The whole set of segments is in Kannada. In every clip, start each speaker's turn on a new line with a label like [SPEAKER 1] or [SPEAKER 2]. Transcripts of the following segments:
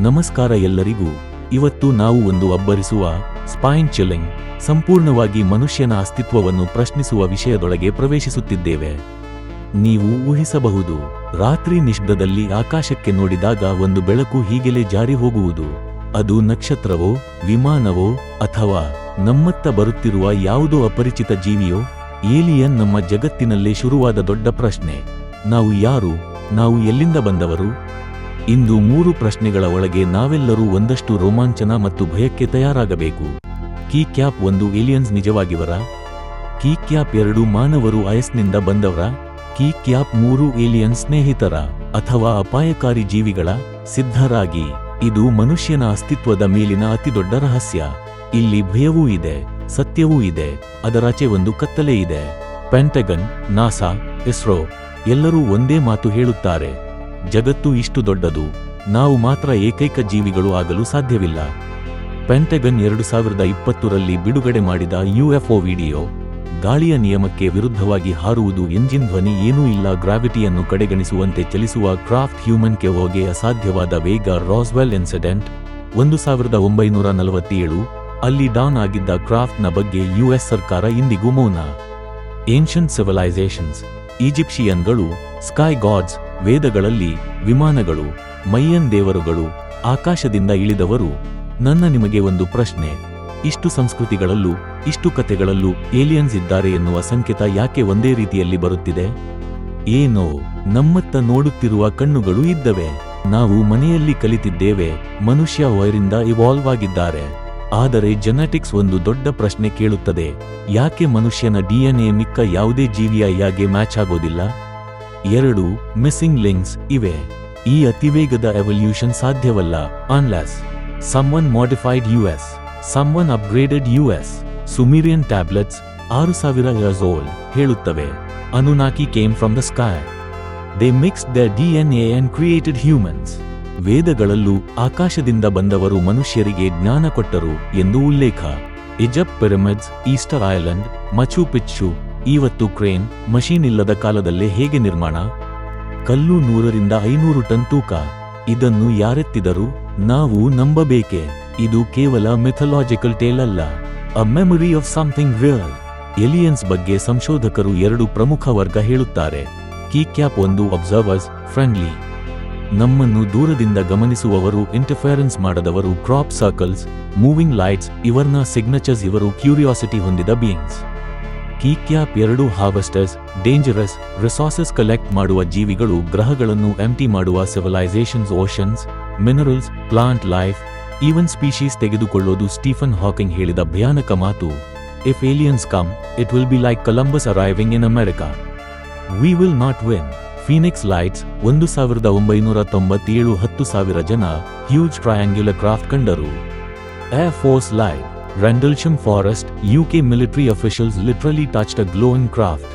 [SPEAKER 1] ನಮಸ್ಕಾರ ಎಲ್ಲರಿಗೂ. ಇವತ್ತು ನಾವು ಒಂದು ಅಬ್ಬರಿಸುವ ಸ್ಪೈನ್ ಚಿಲ್ಲಿಂಗ್, ಸಂಪೂರ್ಣವಾಗಿ ಮನುಷ್ಯನ ಅಸ್ತಿತ್ವವನ್ನು ಪ್ರಶ್ನಿಸುವ ವಿಷಯದೊಳಗೆ ಪ್ರವೇಶಿಸುತ್ತಿದ್ದೇವೆ. ನೀವು ಊಹಿಸಬಹುದು, ರಾತ್ರಿ ನಿಶ್ಬ್ದದಲ್ಲಿ ಆಕಾಶಕ್ಕೆ ನೋಡಿದಾಗ ಒಂದು ಬೆಳಕು ಹೀಗೆಲೆ ಜಾರಿ ಹೋಗುವುದು. ಅದು ನಕ್ಷತ್ರವೋ, ವಿಮಾನವೋ, ಅಥವಾ ನಮ್ಮತ್ತ ಬರುತ್ತಿರುವ ಯಾವುದೋ ಅಪರಿಚಿತ ಜೀವಿಯೋ? ಏಲಿಯನ್ ನಮ್ಮ ಜಗತ್ತಿನಲ್ಲೇ ಶುರುವಾದ ದೊಡ್ಡ ಪ್ರಶ್ನೆ. ನಾವು ಯಾರು? ನಾವು ಎಲ್ಲಿಂದ ಬಂದವರು? ಇಂದು 3 ಪ್ರಶ್ನೆಗಳ ಒಳಗೆ ನಾವೆಲ್ಲರೂ ಒಂದಷ್ಟು ರೋಮಾಂಚನ ಮತ್ತು ಭಯಕ್ಕೆ ತಯಾರಾಗಬೇಕು. ಕೀ ಕ್ಯಾಪ್ 1 ಏಲಿಯನ್ಸ್ ನಿಜವಾಗಿವರ? ಕೀ ಕ್ಯಾಪ್ 2 ಮಾನವರು ಐಸ್ನಿಂದ ಬಂದವರ? ಕೀ ಕ್ಯಾಪ್ 3 ಏಲಿಯನ್ ಸ್ನೇಹಿತರ ಅಥವಾ ಅಪಾಯಕಾರಿ ಜೀವಿಗಳ? ಸಿದ್ಧರಾಗಿ, ಇದು ಮನುಷ್ಯನ ಅಸ್ತಿತ್ವದ ಮೇಲಿನ ಅತಿದೊಡ್ಡ ರಹಸ್ಯ. ಇಲ್ಲಿ ಭಯವೂ ಇದೆ, ಸತ್ಯವೂ ಇದೆ, ಅದರಾಚೆ ಒಂದು ಕತ್ತಲೆ ಇದೆ. ಪೆಂಟಗನ್, ನಾಸಾ, ಇಸ್ರೋ ಎಲ್ಲರೂ ಒಂದೇ ಮಾತು ಹೇಳುತ್ತಾರೆ: ಜಗತ್ತು ಇಷ್ಟು ದೊಡ್ಡದು, ನಾವು ಮಾತ್ರ ಏಕೈಕ ಜೀವಿಗಳು ಆಗಲು ಸಾಧ್ಯವಿಲ್ಲ. ಪೆಂಟಗನ್ 2020ರಲ್ಲಿ ಬಿಡುಗಡೆ ಮಾಡಿದ UFO ವಿಡಿಯೋ, ಗಾಳಿಯ ನಿಯಮಕ್ಕೆ ವಿರುದ್ಧವಾಗಿ ಹಾರುವುದು, ಎಂಜಿನ್ ಧ್ವನಿ ಏನೂ ಇಲ್ಲ, ಗ್ರಾವಿಟಿಯನ್ನು ಕಡೆಗಣಿಸುವಂತೆ ಚಲಿಸುವ ಕ್ರಾಫ್ಟ್, ಹ್ಯೂಮನ್ಗೆ ಹೋಗೆ ಅಸಾಧ್ಯವಾದ ವೇಗ, ರಾಸ್ವೆಲ್ ಇನ್ಸಿಡೆಂಟ್ 1947, ಅಲ್ಲಿ ಡಾನ್ ಆಗಿದ್ದ ಕ್ರಾಫ್ಟ್ನ ಬಗ್ಗೆ US ಸರ್ಕಾರ ಇಂದಿಗೂ ಮೌನ. ಏನ್ಷಂಟ್ ಸಿವಿಲೈಸೇಷನ್ಸ್, ಈಜಿಪ್ಷಿಯನ್ಗಳು, ಸ್ಕೈ ಗಾಡ್ಸ್, ವೇದಗಳಲ್ಲಿ ವಿಮಾನಗಳು, ಮೈಯನ್ ದೇವರುಗಳು, ಆಕಾಶದಿಂದ ಇಳಿದವರು. ನನ್ನ ನಿಮಗೆ ಒಂದು ಪ್ರಶ್ನೆ: ಇಷ್ಟು ಸಂಸ್ಕೃತಿಗಳಲ್ಲೂ, ಇಷ್ಟು ಕಥೆಗಳಲ್ಲೂ ಏಲಿಯನ್ಸ್ ಇದ್ದಾರೆ ಎನ್ನುವ ಸಂಕೇತ ಯಾಕೆ ಒಂದೇ ರೀತಿಯಲ್ಲಿ ಬರುತ್ತಿದೆ? ಏನೋ ನಮ್ಮತ್ತ ನೋಡುತ್ತಿರುವ ಕಣ್ಣುಗಳು ಇದ್ದವೆ. ನಾವು ಮನೆಯಲ್ಲಿ ಕಲಿತಿದ್ದೇವೆ, ಮನುಷ್ಯ ವೈರಿಂದ ಇವಾಲ್ವ್ ಆಗಿದ್ದಾರೆ. ಆದರೆ ಜೆನೆಟಿಕ್ಸ್ ಒಂದು ದೊಡ್ಡ ಪ್ರಶ್ನೆ ಕೇಳುತ್ತದೆ: ಯಾಕೆ ಮನುಷ್ಯನ DNA ಮಿಕ್ಕ ಯಾವುದೇ ಜೀವಿಯ ಯಾಗೆ ಮ್ಯಾಚ್ ಆಗೋದಿಲ್ಲ? 2 ಮಿಸ್ಸಿಂಗ್ ಲಿಂಕ್ಸ್ ಇವೆ. ಈ ಅತಿವೇಗದ ಎವಲ್ಯೂಷನ್ ಸಾಧ್ಯವಲ್ಲ unless someone modified US, someone upgraded US. Sumerian tablets 6000 years old ಹೇಳುತ್ತವೆ, ಅನುನಾಕಿ came from the sky. They mixed their DNA and created humans. ವೇದಗಳಲ್ಲೂ ಆಕಾಶದಿಂದ ಬಂದವರು ಮನುಷ್ಯರಿಗೆ ಜ್ಞಾನ ಕೊಟ್ಟರು ಎಂದು ಉಲ್ಲೇಖ. Egypt pyramids, Easter island, Machu Picchu, ಇವತ್ತು ಕ್ರೇನ್, ಮಷೀನ್ ಇಲ್ಲದ ಕಾಲದಲ್ಲೇ ಹೇಗೆ ನಿರ್ಮಾಣ? ಕಲ್ಲು 100ರಿಂದ 500 ಟನ್ ತೂಕ. ಇದನ್ನು ಯಾರೆತ್ತಿದರು? ನಾವು ನಂಬಬೇಕೆ? ಇದು ಕೇವಲ ಮಿಥಲಾಜಿಕಲ್ ಟೇಲ್ ಅಲ್ಲ, a memory of something real. Aliens ಬಗ್ಗೆ ಸಂಶೋಧಕರು 2 ಪ್ರಮುಖ ವರ್ಗ ಹೇಳುತ್ತಾರೆ. ಕೀ ಕ್ಯಾಪ್ 1 ಅಬ್ಸರ್ವರ್ಸ್, ಫ್ರೆಂಡ್ಲಿ, ನಮ್ಮನ್ನು ದೂರದಿಂದ ಗಮನಿಸುವವರು, ಇಂಟರ್ಫೆರೆನ್ಸ್ ಮಾಡದವರು, ಕ್ರಾಪ್ ಸರ್ಕಲ್ಸ್, ಮೂವಿಂಗ್ ಲೈಟ್ಸ್, ಇವರ್ನ ಸಿಗ್ನೇಚರ್ಸ್, ಇವರು ಕ್ಯೂರಿಯಾಸಿಟಿ ಹೊಂದಿದ beings. Key cap 2 harvesters, dangerous, resources collect ಮಾಡುವ ಜೀವಿಗಳು, ಗ್ರಹಗಳನ್ನು ಎಂಟಿ ಮಾಡುವ civilisations, oceans, minerals, plant life, even species ತೆಗೆದುಕೊಳ್ಳೋದು. ಸ್ಟೀಫನ್ ಹಾಕಿಂಗ್ ಹೇಳಿದ ಭಯಾನಕ ಮಾತು: if aliens come, it will be like Columbus arriving in America. We will not win. Phoenix lights 1997, 10,000 ಜನ ಹ್ಯೂಜ್ ಟ್ರಯಾಂಗ್ಯುಲರ್ ಕ್ರಾಫ್ಟ್ ಕಂಡರು. Air force live, Rendlesham Forest, UK military officials literally touched a glowing craft.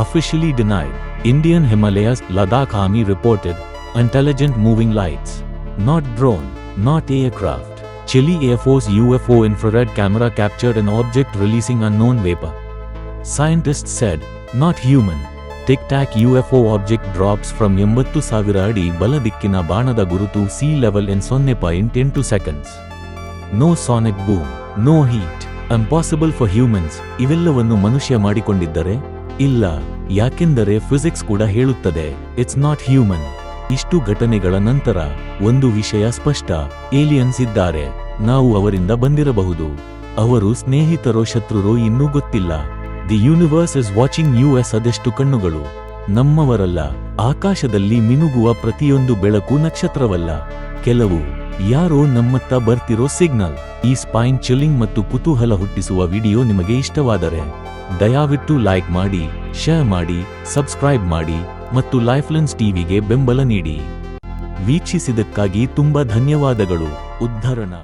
[SPEAKER 1] Officially denied. Indian Himalayas, Ladakh Army reported intelligent moving lights. Not drone, not aircraft. Chile Air Force UFO infrared camera captured an object releasing unknown vapor. Scientists said, not human. Tic Tac UFO object drops from 80,000 ಅಡಿ ಬಲದಿಕ್ಕಿನ ಬಾಣದ ಗುರುತು, sea level in 0.82 seconds. No sonic boom, no heat. Impossible for humans. ಇವೆಲ್ಲವನ್ನು ಮನುಷ್ಯ ಮಾಡಿಕೊಂಡಿದ್ದರೆ? ಇಲ್ಲ, ಯಾಕೆಂದರೆ ಫಿಸಿಕ್ಸ್ ಕೂಡ ಹೇಳುತ್ತದೆ, ಇಟ್ಸ್ ನಾಟ್ ಹ್ಯೂಮನ್. ಇಷ್ಟು ಘಟನೆಗಳ ನಂತರ ಒಂದು ವಿಷಯ ಸ್ಪಷ್ಟ: ಏಲಿಯನ್ಸ್ ಇದ್ದಾರೆ. ನಾವು ಅವರಿಂದ ಬಂದಿರಬಹುದು. ಅವರು ಸ್ನೇಹಿತರೋ ಶತ್ರುರೋ ಇನ್ನೂ ಗೊತ್ತಿಲ್ಲ. The universe is watching US. ಅದೆಷ್ಟು ಕಣ್ಣುಗಳು! ನಮ್ಮವರಲ್ಲ. ಆಕಾಶದಲ್ಲಿ ಮಿನುಗುವ ಪ್ರತಿಯೊಂದು ಬೆಳಕು ನಕ್ಷತ್ರವಲ್ಲ, ಕೆಲವು ಯಾರೋ ನಮ್ಮತ್ತ ಬರ್ತಿರೋ ಸಿಗ್ನಲ್. ಈ ಸ್ಪೈನ್ ಚಿಲ್ಲಿಂಗ್ ಮತ್ತು ಕುತೂಹಲ ಹುಟ್ಟಿಸುವ ವಿಡಿಯೋ ನಿಮಗೆ ಇಷ್ಟವಾದರೆ ದಯವಿಟ್ಟು ಲೈಕ್ ಮಾಡಿ, ಶೇರ್ ಮಾಡಿ, ಸಬ್ಸ್ಕ್ರೈಬ್ ಮಾಡಿ ಮತ್ತು ಲೈಫ್ಲೈನ್ಸ್ ಟಿವಿಗೆ ಬೆಂಬಲ ನೀಡಿ. ವೀಕ್ಷಿಸಿದ್ದಕ್ಕಾಗಿ ತುಂಬಾ ಧನ್ಯವಾದಗಳು. ಉದ್ಧರಣ.